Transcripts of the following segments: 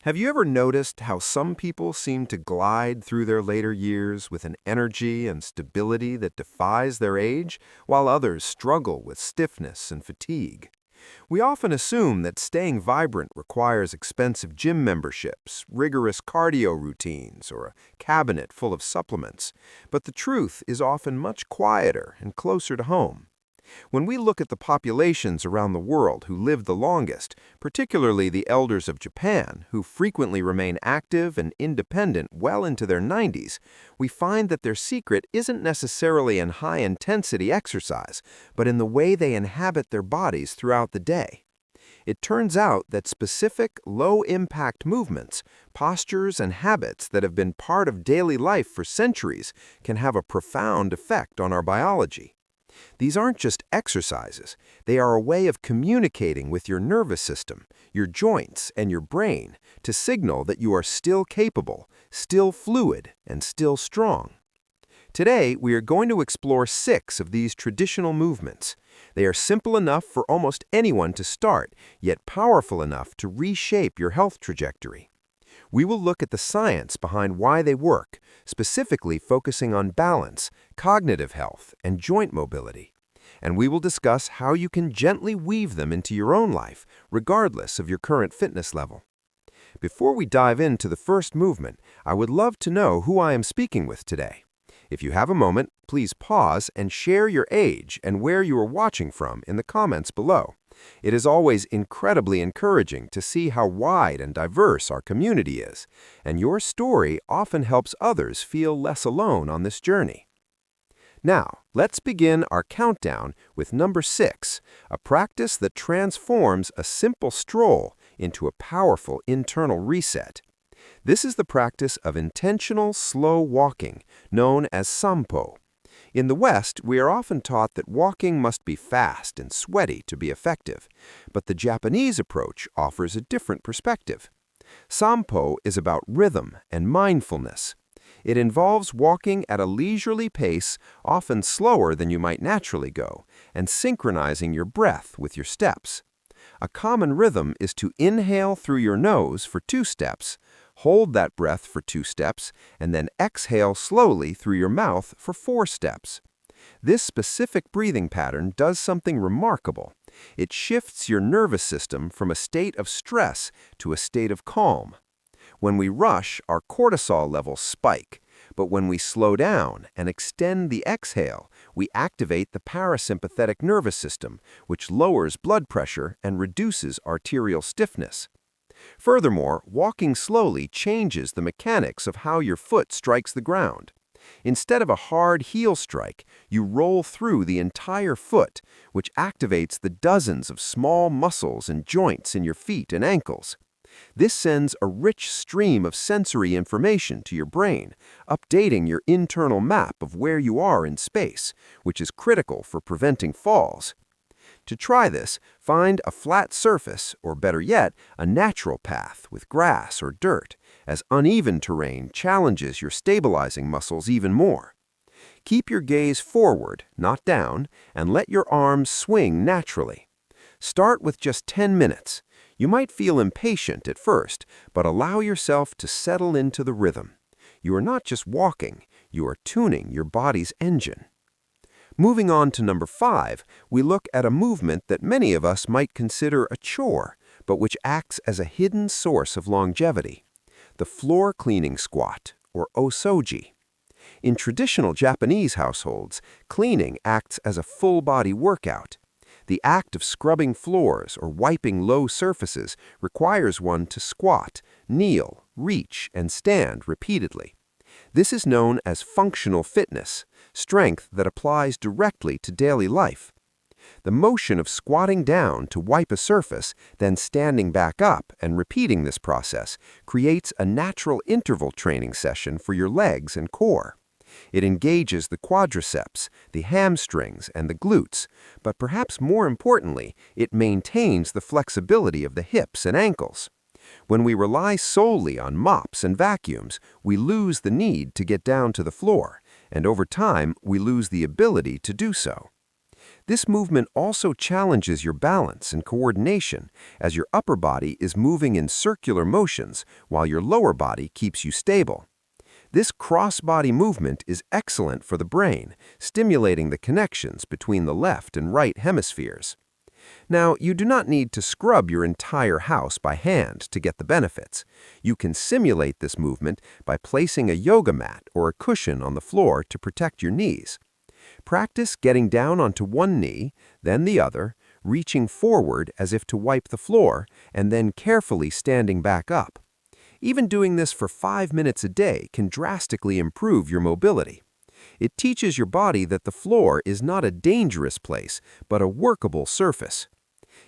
Have you ever noticed how some people seem to glide through their later years with an energy and stability that defies their age, while others struggle with stiffness and fatigue? We often assume that staying vibrant requires expensive gym memberships, rigorous cardio routines, or a cabinet full of supplements, but the truth is often much quieter and closer to home. When we look at the populations around the world who live the longest, particularly the elders of Japan, who frequently remain active and independent well into their 90s, we find that their secret isn't necessarily in high-intensity exercise, but in the way they inhabit their bodies throughout the day. It turns out that specific, low-impact movements, postures, and habits that have been part of daily life for centuries can have a profound effect on our biology. These aren't just exercises, they are a way of communicating with your nervous system, your joints, and your brain to signal that you are still capable, still fluid, and still strong. Today, we are going to explore 6 of these traditional movements. They are simple enough for almost anyone to start, yet powerful enough to reshape your health trajectory. We will look at the science behind why they work, specifically focusing on balance, cognitive health, and joint mobility. And we will discuss how you can gently weave them into your own life, regardless of your current fitness level. Before we dive into the first movement, I would love to know who I am speaking with today. If you have a moment, please pause and share your age and where you are watching from in the comments below. It is always incredibly encouraging to see how wide and diverse our community is, and your story often helps others feel less alone on this journey. Now, let's begin our countdown with number 6, a practice that transforms a simple stroll into a powerful internal reset. This is the practice of intentional slow walking, known as Sampo. In the West, we are often taught that walking must be fast and sweaty to be effective, but the Japanese approach offers a different perspective. Sampo is about rhythm and mindfulness. It involves walking at a leisurely pace, often slower than you might naturally go, and synchronizing your breath with your steps. A common rhythm is to inhale through your nose for 2 steps, hold that breath for 2 steps, and then exhale slowly through your mouth for 4 steps. This specific breathing pattern does something remarkable. It shifts your nervous system from a state of stress to a state of calm. When we rush, our cortisol levels spike, but when we slow down and extend the exhale, we activate the parasympathetic nervous system, which lowers blood pressure and reduces arterial stiffness. Furthermore, walking slowly changes the mechanics of how your foot strikes the ground. Instead of a hard heel strike, you roll through the entire foot, which activates the dozens of small muscles and joints in your feet and ankles. This sends a rich stream of sensory information to your brain, updating your internal map of where you are in space, which is critical for preventing falls. To try this, find a flat surface, or better yet, a natural path with grass or dirt, as uneven terrain challenges your stabilizing muscles even more. Keep your gaze forward, not down, and let your arms swing naturally. Start with just 10 minutes. You might feel impatient at first, but allow yourself to settle into the rhythm. You are not just walking, you are tuning your body's engine. Moving on to number 5, we look at a movement that many of us might consider a chore, but which acts as a hidden source of longevity: the floor cleaning squat, or Osoji. In traditional Japanese households, cleaning acts as a full-body workout. The act of scrubbing floors or wiping low surfaces requires one to squat, kneel, reach, and stand repeatedly. This is known as functional fitness, strength that applies directly to daily life. The motion of squatting down to wipe a surface, then standing back up and repeating this process, creates a natural interval training session for your legs and core. It engages the quadriceps, the hamstrings, and the glutes, but perhaps more importantly, it maintains the flexibility of the hips and ankles. When we rely solely on mops and vacuums, we lose the need to get down to the floor, and over time, we lose the ability to do so. This movement also challenges your balance and coordination, as your upper body is moving in circular motions while your lower body keeps you stable. This cross-body movement is excellent for the brain, stimulating the connections between the left and right hemispheres. Now, you do not need to scrub your entire house by hand to get the benefits. You can simulate this movement by placing a yoga mat or a cushion on the floor to protect your knees. Practice getting down onto one knee, then the other, reaching forward as if to wipe the floor, and then carefully standing back up. Even doing this for 5 minutes a day can drastically improve your mobility. It teaches your body that the floor is not a dangerous place, but a workable surface.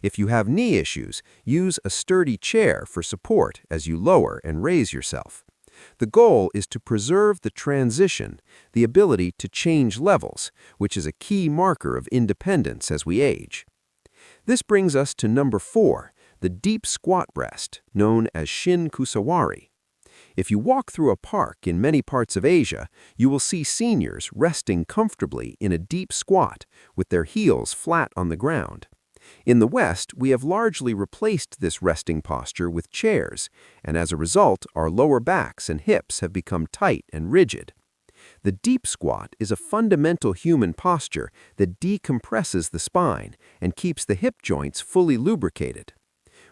If you have knee issues, use a sturdy chair for support as you lower and raise yourself. The goal is to preserve the transition, the ability to change levels, which is a key marker of independence as we age. This brings us to number 4, the deep squat rest, known as Shin Kusawari. If you walk through a park in many parts of Asia, you will see seniors resting comfortably in a deep squat with their heels flat on the ground. In the West, we have largely replaced this resting posture with chairs, and as a result, our lower backs and hips have become tight and rigid. The deep squat is a fundamental human posture that decompresses the spine and keeps the hip joints fully lubricated.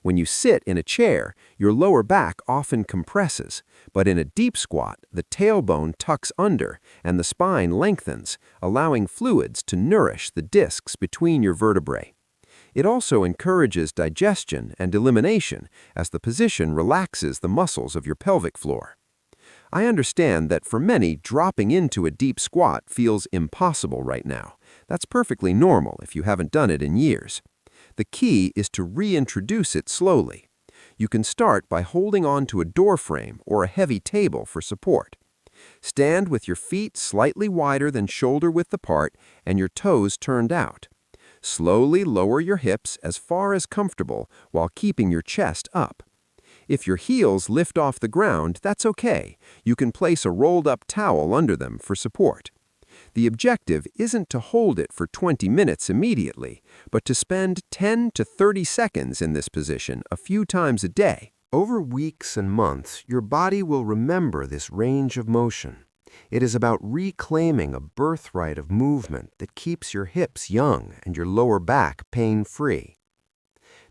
When you sit in a chair, your lower back often compresses, but in a deep squat, the tailbone tucks under and the spine lengthens, allowing fluids to nourish the discs between your vertebrae. It also encourages digestion and elimination as the position relaxes the muscles of your pelvic floor. I understand that for many, dropping into a deep squat feels impossible right now. That's perfectly normal if you haven't done it in years. The key is to reintroduce it slowly. You can start by holding on to a door frame or a heavy table for support. Stand with your feet slightly wider than shoulder width apart and your toes turned out. Slowly lower your hips as far as comfortable while keeping your chest up. If your heels lift off the ground, that's okay. You can place a rolled-up towel under them for support. The objective isn't to hold it for 20 minutes immediately, but to spend 10 to 30 seconds in this position a few times a day. Over weeks and months, your body will remember this range of motion. It is about reclaiming a birthright of movement that keeps your hips young and your lower back pain-free.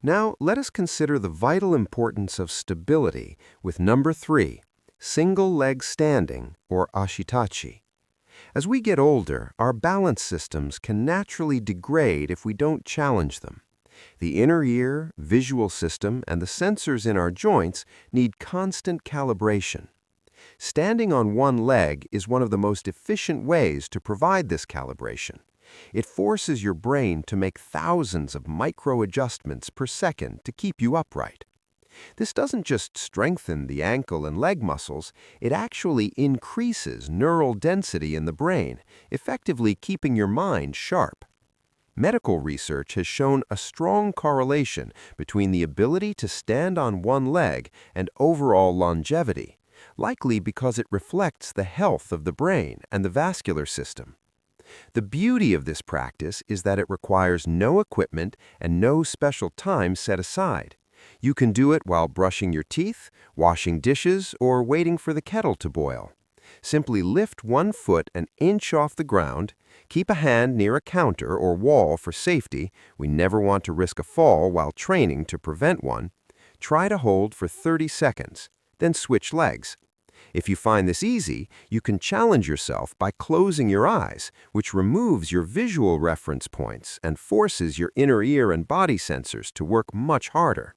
Now, let us consider the vital importance of stability with number 3, single leg standing or ashitachi. As we get older, our balance systems can naturally degrade if we don't challenge them. The inner ear, visual system, and the sensors in our joints need constant calibration. Standing on one leg is one of the most efficient ways to provide this calibration. It forces your brain to make thousands of micro-adjustments per second to keep you upright. This doesn't just strengthen the ankle and leg muscles, it actually increases neural density in the brain, effectively keeping your mind sharp. Medical research has shown a strong correlation between the ability to stand on one leg and overall longevity, likely because it reflects the health of the brain and the vascular system. The beauty of this practice is that it requires no equipment and no special time set aside. You can do it while brushing your teeth, washing dishes, or waiting for the kettle to boil. Simply lift one foot an inch off the ground, keep a hand near a counter or wall for safety. We never want to risk a fall while training to prevent one. Try to hold for 30 seconds, then switch legs. If you find this easy, you can challenge yourself by closing your eyes, which removes your visual reference points and forces your inner ear and body sensors to work much harder.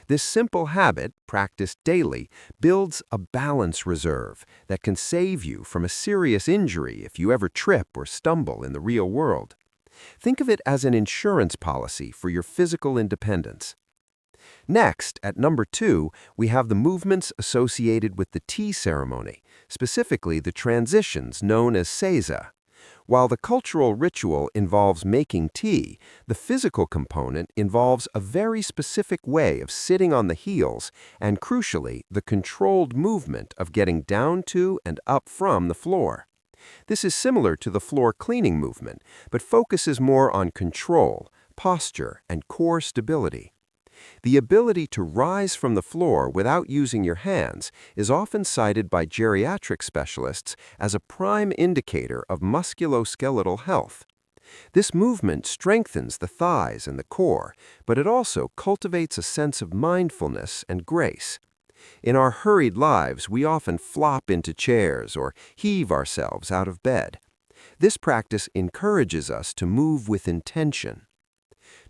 This simple habit, practiced daily, builds a balance reserve that can save you from a serious injury if you ever trip or stumble in the real world. Think of it as an insurance policy for your physical independence. Next, at number 2, we have the movements associated with the tea ceremony, specifically the transitions known as seiza. While the cultural ritual involves making tea, the physical component involves a very specific way of sitting on the heels and, crucially, the controlled movement of getting down to and up from the floor. This is similar to the floor cleaning movement, but focuses more on control, posture, and core stability. The ability to rise from the floor without using your hands is often cited by geriatric specialists as a prime indicator of musculoskeletal health. This movement strengthens the thighs and the core, but it also cultivates a sense of mindfulness and grace. In our hurried lives, we often flop into chairs or heave ourselves out of bed. This practice encourages us to move with intention.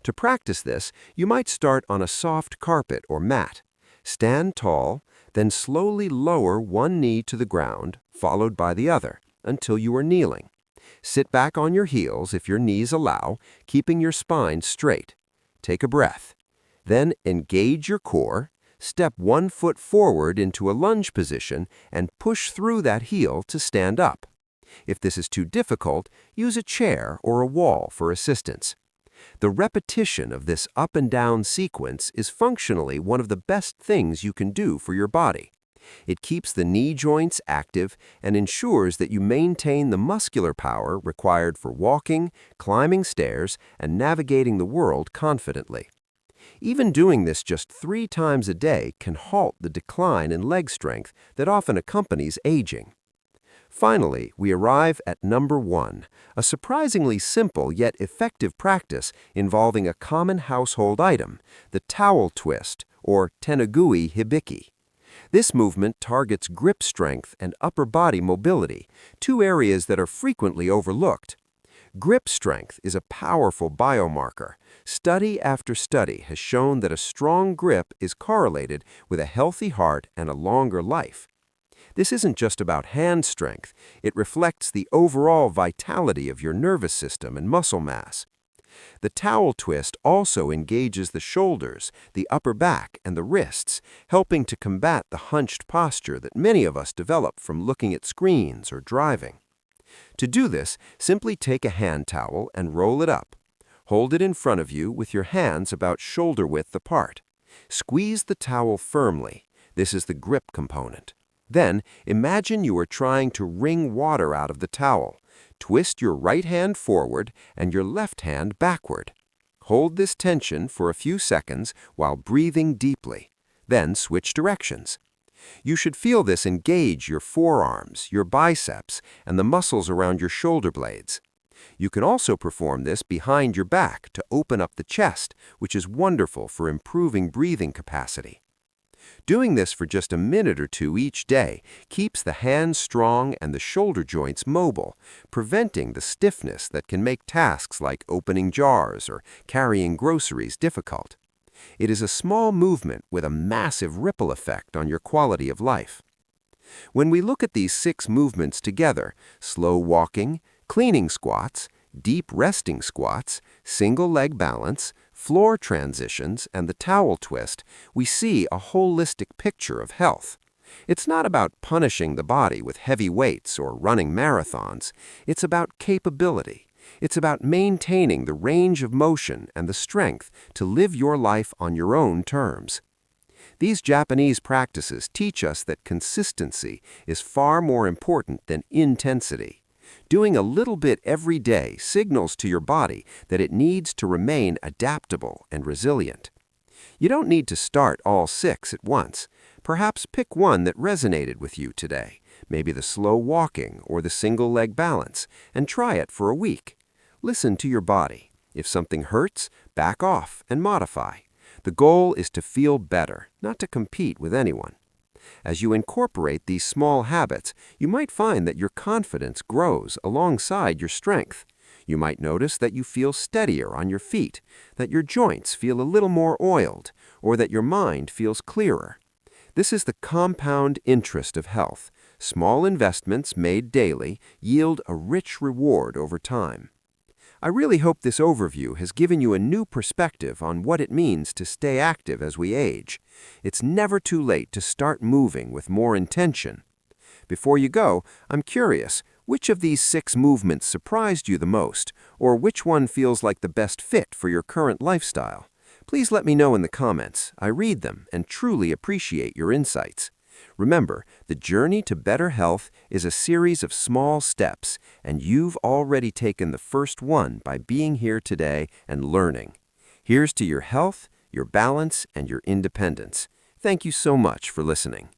To practice this, you might start on a soft carpet or mat. Stand tall, then slowly lower one knee to the ground, followed by the other, until you are kneeling. Sit back on your heels if your knees allow, keeping your spine straight. Take a breath. Then engage your core, step one foot forward into a lunge position, and push through that heel to stand up. If this is too difficult, use a chair or a wall for assistance. The repetition of this up and down sequence is functionally one of the best things you can do for your body. It keeps the knee joints active and ensures that you maintain the muscular power required for walking, climbing stairs, and navigating the world confidently. Even doing this just 3 times a day can halt the decline in leg strength that often accompanies aging. Finally, we arrive at number 1, a surprisingly simple yet effective practice involving a common household item, the towel twist, or tenugui hibiki. This movement targets grip strength and upper body mobility, 2 areas that are frequently overlooked. Grip strength is a powerful biomarker. Study after study has shown that a strong grip is correlated with a healthy heart and a longer life. This isn't just about hand strength, it reflects the overall vitality of your nervous system and muscle mass. The towel twist also engages the shoulders, the upper back, and the wrists, helping to combat the hunched posture that many of us develop from looking at screens or driving. To do this, simply take a hand towel and roll it up. Hold it in front of you with your hands about shoulder width apart. Squeeze the towel firmly. This is the grip component. Then, imagine you are trying to wring water out of the towel. Twist your right hand forward and your left hand backward. Hold this tension for a few seconds while breathing deeply. Then switch directions. You should feel this engage your forearms, your biceps, and the muscles around your shoulder blades. You can also perform this behind your back to open up the chest, which is wonderful for improving breathing capacity. Doing this for just a minute or 2 each day keeps the hands strong and the shoulder joints mobile, preventing the stiffness that can make tasks like opening jars or carrying groceries difficult. It is a small movement with a massive ripple effect on your quality of life. When we look at these 6 movements together, slow walking, cleaning squats, deep resting squats, single leg balance, floor transitions, and the towel twist, we see a holistic picture of health. It's not about punishing the body with heavy weights or running marathons. It's about capability. It's about maintaining the range of motion and the strength to live your life on your own terms. These Japanese practices teach us that consistency is far more important than intensity. Doing a little bit every day signals to your body that it needs to remain adaptable and resilient. You don't need to start all 6 at once. Perhaps pick one that resonated with you today, maybe the slow walking or the single leg balance, and try it for a week. Listen to your body. If something hurts, back off and modify. The goal is to feel better, not to compete with anyone. As you incorporate these small habits, you might find that your confidence grows alongside your strength. You might notice that you feel steadier on your feet, that your joints feel a little more oiled, or that your mind feels clearer. This is the compound interest of health. Small investments made daily yield a rich reward over time. I really hope this overview has given you a new perspective on what it means to stay active as we age. It's never too late to start moving with more intention. Before you go, I'm curious, which of these 6 movements surprised you the most, or which one feels like the best fit for your current lifestyle? Please let me know in the comments. I read them and truly appreciate your insights. Remember, the journey to better health is a series of small steps, and you've already taken the first one by being here today and learning. Here's to your health, your balance, and your independence. Thank you so much for listening.